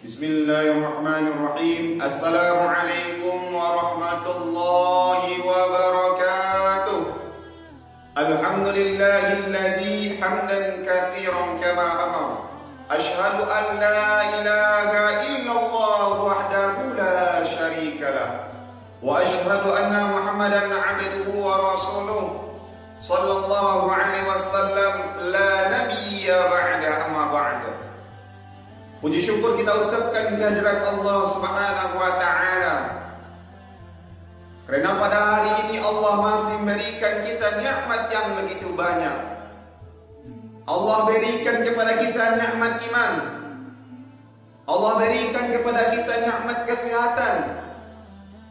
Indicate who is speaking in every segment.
Speaker 1: Bismillahirrahmanirrahim. Assalamualaikum warahmatullahi wabarakatuh. Alhamdulillahilladzi hamdan katsiran kama amar. Ashhadu an la ilaha illallah wahdahu la syarika lah. Wa ashhadu anna Muhammadan 'abduhu wa rasuluh. Sallallahu alaihi wasallam la nabiyya ba'da amma ba'da. Puji syukur kita ucapkan kehadirat Allah Subhanahu wa taala. Karena pada hari ini Allah masih memberikan kita nikmat yang begitu banyak. Allah berikan kepada kita nikmat iman. Allah berikan kepada kita nikmat kesehatan.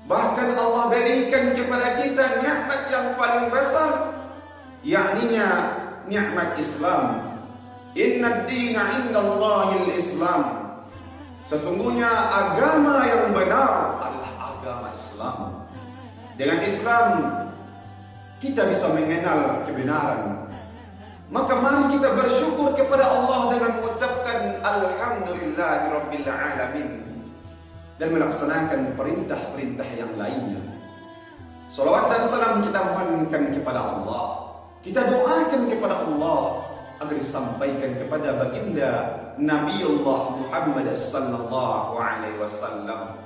Speaker 1: Bahkan Allah berikan kepada kita nikmat yang paling besar, yakninya nikmat Islam. Inna ad-dina 'indallahil Islam. Sesungguhnya agama yang benar adalah agama Islam. Dengan Islam kita bisa mengenal kebenaran. Maka mari kita bersyukur kepada Allah dengan mengucapkan alhamdulillahirabbil alamin dan melaksanakan perintah-perintah yang lainnya. Salawat dan salam kita mohonkan kepada Allah. Kita doakan kepada Allah agar disampaikan kepada baginda Nabiullah Muhammad sallallahu alaihi wasallam.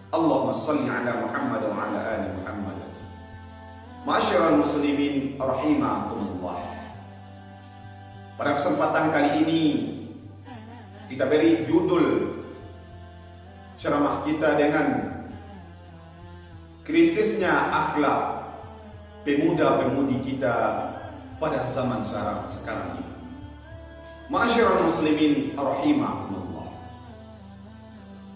Speaker 1: Allahumma salli ala Muhammad wa ala ali Muhammad. Ma'asyiral muslimin rahimakumullah. Pada kesempatan kali ini kita beri judul ceramah kita dengan krisisnya akhlak pemuda-pemudi kita pada zaman sekarang ini. Ma'asyiral muslimin rahimakumullah.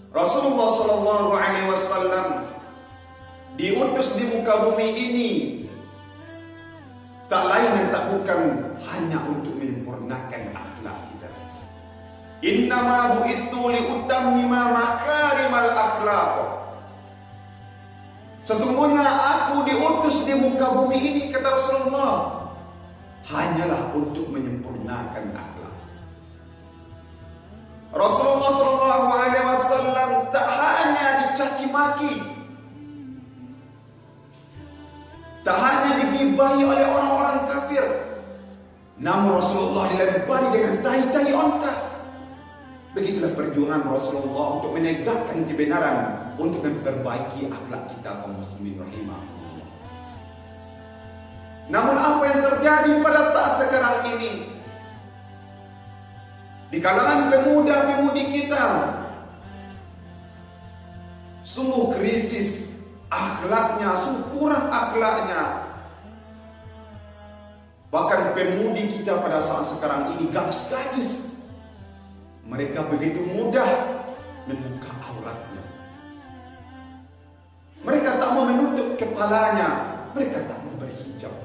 Speaker 1: Rasulullah sallallahu alaihi wasallam diutus di muka bumi ini tak lain dan tak bukan hanya untuk menyempurnakan akhlak kita. Innama bu'istu liutammima makarimal akhlaq. Sesungguhnya aku diutus di muka bumi ini, kata Rasulullah, hanyalah untuk menyempurnakan akhlak. Rasulullah sallallahu alaihi wasallam tak hanya dicaci maki, tak hanya digibahi oleh orang-orang kafir, namun Rasulullah dilempari dengan tai-tai onta. Begitulah perjuangan Rasulullah untuk menegakkan kebenaran, untuk memperbaiki akhlak kita kaum muslimin rahimahullah. Namun apa yang terjadi pada saat sekarang ini di kalangan pemuda-pemudi kita, sungguh krisis akhlaknya, sungguh kurang akhlaknya. Bahkan pemudi kita pada saat sekarang ini, gadis-gadis, mereka begitu mudah membuka auratnya. Mereka tak mau menutup kepalanya, mereka tak mau berhijab.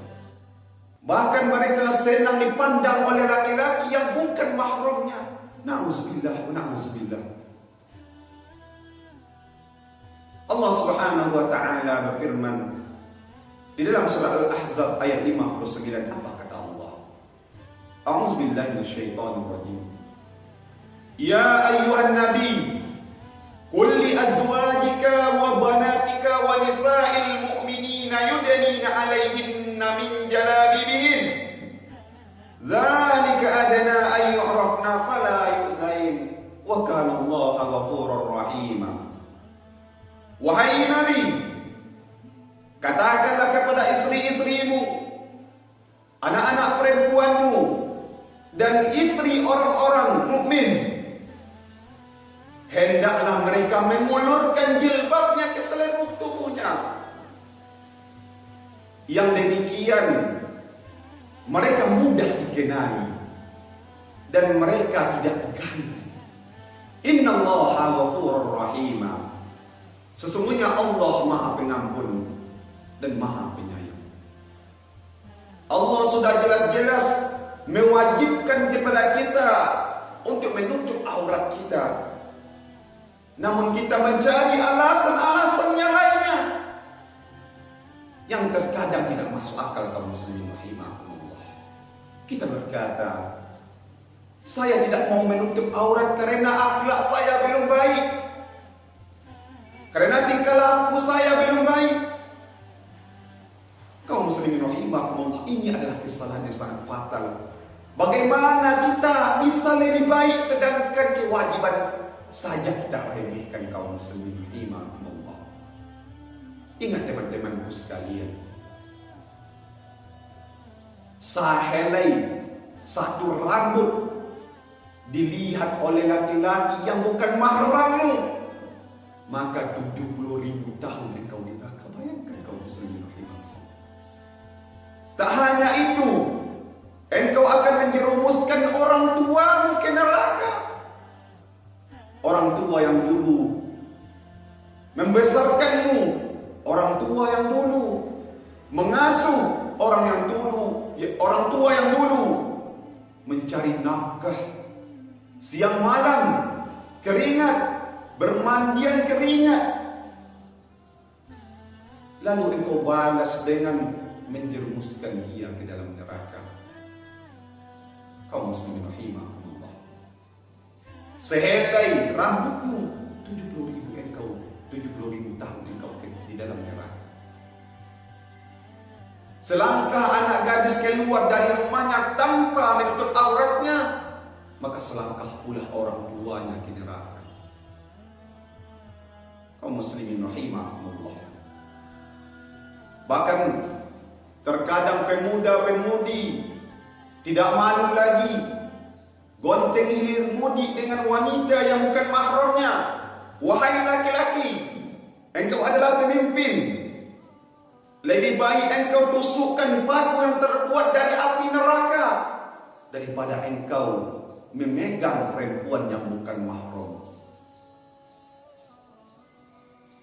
Speaker 1: Bahkan mereka senang dipandang oleh laki-laki yang bukan mahramnya. Na'udzubillah wa na'udzubillah. Allah Subhanahu wa taala berfirman di dalam surah Al-Ahzab ayat 59, apa kata Allah? A'udzubillahi minasyaitonir rajim. Ya ayyuhan nabi, qul li azwajika wa banatika wa nisa'il mu'minina yudnina 'alaihinna min jalabibihin. Dzalika adna ay yu'rafna fala yu'zain wa kana Allaha ghafurur rahim. Wahai Nabi, katakanlah kepada istri-istrimu, anak-anak perempuanmu, dan istri orang-orang mukmin, hendaklah mereka mengulurkan jilbabnya ke seluruh tubuhnya. Yang demikian mereka mudah dikenali dan mereka tidak terganggu. Innallaha ghafurur rahim. Sesungguhnya Allah Maha Pengampun dan Maha Penyayang. Allah sudah jelas-jelas mewajibkan kepada kita untuk menutup aurat kita. Namun kita mencari alasan-alasan yang lainnya yang terkadang tidak masuk akal kaum muslimin rahimahumullah. Kita berkata, saya tidak mau menutup aurat karena akhlak saya belum baik. kesalahan yang sangat fatal. Bagaimana kita bisa lebih baik sedangkan kewajiban saja kita remehkan kaum muslimin rahimahumullah. Ingat teman-temanku sekalian, sehelai satu rambut dilihat oleh laki-laki yang bukan mahrammu, maka 70.000 tahun engkau di neraka. Bayangkan kaum muslimin rahimahumullah. Tak hanya itu, engkau akan menjerumuskan orang tuamu ke neraka. Orang tua yang dulu membesarkanmu, orang tua yang dulu mengasuh, orang tua yang dulu mencari nafkah siang malam, keringat, bermandian keringat, lalu engkau balas dengan menjerumuskan dia ke dalam neraka. Kaum muslimin rahimahumullah, sehelai rambutmu 70.000 tahun engkau di dalam neraka. Selangkah anak gadis keluar dari rumahnya tanpa menutup auratnya, maka selangkah pula orang tuanya ke neraka. Kaum muslimin rahimahumullah, bahkan terkadang pemuda-pemudi tidak malu lagi gonceng hilir mudik dengan wanita yang bukan mahramnya. Wahai laki-laki, engkau adalah pemimpin. Lebih baik engkau tusukkan paku yang terbuat dari api neraka daripada engkau memegang perempuan yang bukan mahram.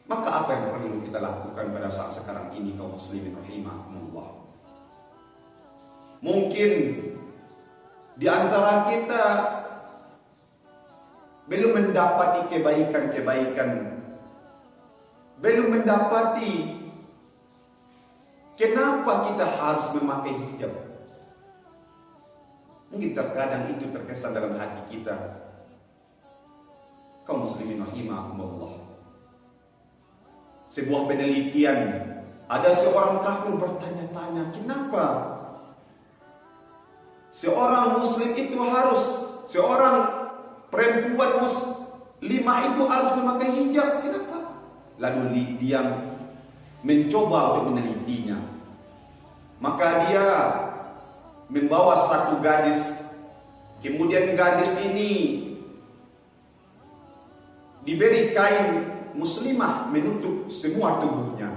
Speaker 1: Maka apa yang perlu kita lakukan pada saat sekarang ini kaum muslimin rahimahumullah? Mungkin di antara kita belum mendapati kebaikan-kebaikan, belum mendapati kenapa kita harus memakai hijab. Mungkin terkadang itu terkesan dalam hati kita. Kaum muslimin rahimahumullah, sebuah penelitian, ada seorang kafir bertanya-tanya, kenapa seorang muslim itu seorang perempuan muslimah itu harus memakai hijab? Kenapa? Lalu dia mencoba untuk menelitinya. Maka dia membawa satu gadis. Kemudian gadis ini diberi kain muslimah menutup semua tubuhnya.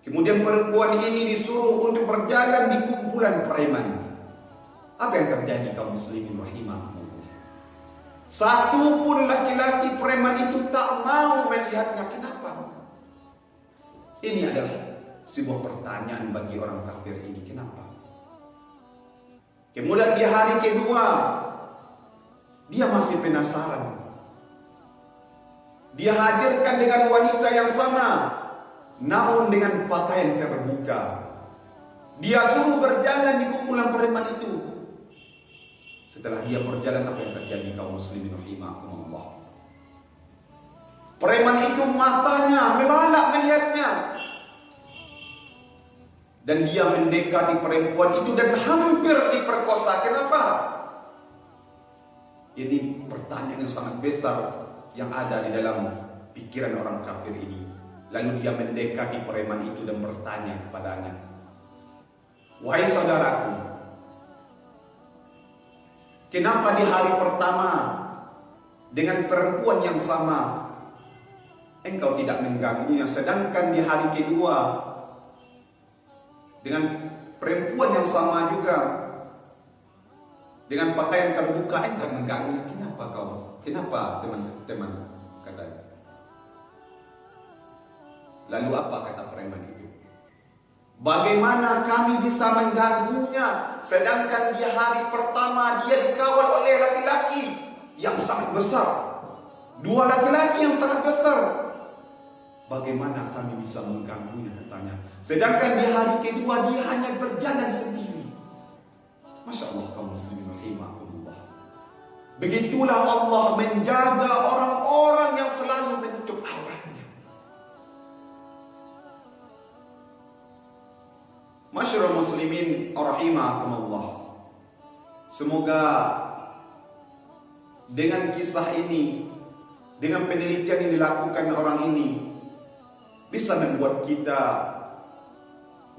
Speaker 1: Kemudian perempuan ini disuruh untuk berjalan di kumpulan preman. Apa yang terjadi kaum muslimin rahimahumullah? Satu pun laki-laki preman itu tak mau melihatnya. Kenapa? Ini adalah sebuah pertanyaan bagi orang kafir ini. Kenapa? Kemudian di hari kedua, dia masih penasaran. Dia hadirkan dengan wanita yang sama, namun dengan pakaian terbuka. Dia suruh berjalan di kumpulan preman itu. Setelah dia berjalan, apa yang terjadi kaum muslimin rahimahumullah? Preman itu matanya melalak melihatnya. Dan dia mendekati perempuan itu dan hampir diperkosa. Kenapa? Ini pertanyaan yang sangat besar yang ada di dalam pikiran orang kafir ini. Lalu dia mendekati preman itu dan bertanya kepadanya, wahai saudaraku, kenapa di hari pertama dengan perempuan yang sama engkau tidak mengganggunya, sedangkan di hari kedua dengan perempuan yang sama juga dengan pakaian terbuka engkau mengganggunya? Kenapa kau? Kenapa teman-teman? Katanya. Lalu apa kata preman itu? Bagaimana kami bisa mengganggunya sedangkan di hari pertama dia dikawal oleh laki-laki yang sangat besar, dua laki-laki yang sangat besar. Bagaimana kami bisa mengganggunya, katanya, sedangkan di hari kedua dia hanya berjalan sendiri. Masya Allah kaum muslimin rahimahumullah. Begitulah Allah menjaga orang-orang yang selalu menutup auratnya. Masyarul Ma'asyiral muslimin rahimakumullah. Semoga dengan kisah ini, dengan penelitian yang dilakukan orang ini, bisa membuat kita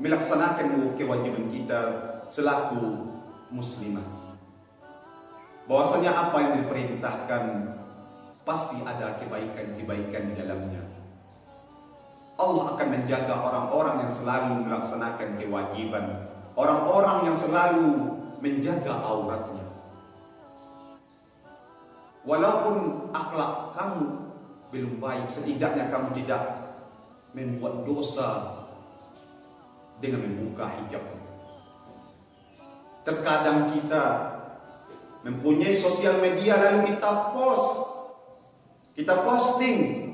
Speaker 1: melaksanakan kewajiban kita selaku muslimah. Bahwasanya apa yang diperintahkan pasti ada kebaikan-kebaikan di dalamnya. Allah akan menjaga orang-orang yang selalu melaksanakan kewajiban, orang-orang yang selalu menjaga auratnya. Walaupun akhlak kamu belum baik, setidaknya kamu tidak membuat dosa dengan membuka hijab. Terkadang kita mempunyai sosial media lalu kita posting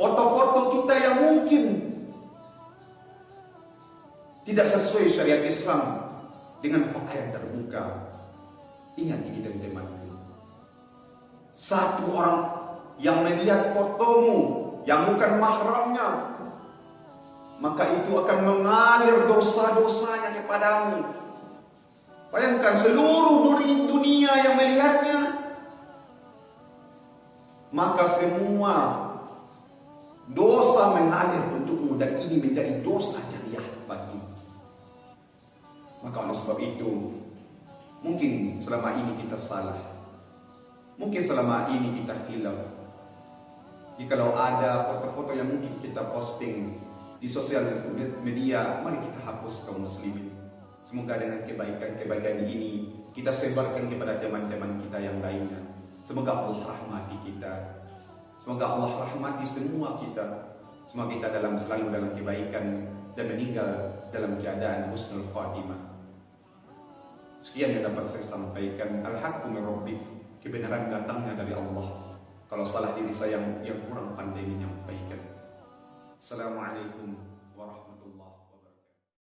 Speaker 1: foto-foto kita yang mungkin tidak sesuai syariat Islam dengan pakaian terbuka. Ingat ini teman-teman, satu orang yang melihat fotomu yang bukan mahramnya, maka itu akan mengalir dosa-dosanya kepadamu. Bayangkan seluruh dunia yang melihatnya, maka semua dosa mengalir untukmu, dan ini menjadi dosa jariah bagimu. Maka oleh sebab itu, mungkin selama ini kita salah, mungkin selama ini kita khilaf. Jikalau ada foto-foto yang mungkin kita posting di sosial media, mari kita hapus kaum muslimin. Semoga dengan kebaikan-kebaikan ini kita sebarkan kepada teman-teman kita yang lainnya. Semoga Allah rahmati kita. Semoga Allah rahmati semua kita. Semoga kita selalu dalam kebaikan dan meninggal dalam keadaan husnul khatimah. Sekian yang dapat saya sampaikan. Al-haqqu min rabbik. Kebenaran datangnya dari Allah. Kalau salah diri saya yang kurang pandai menyampaikan. Assalamualaikum warahmatullahi wabarakatuh.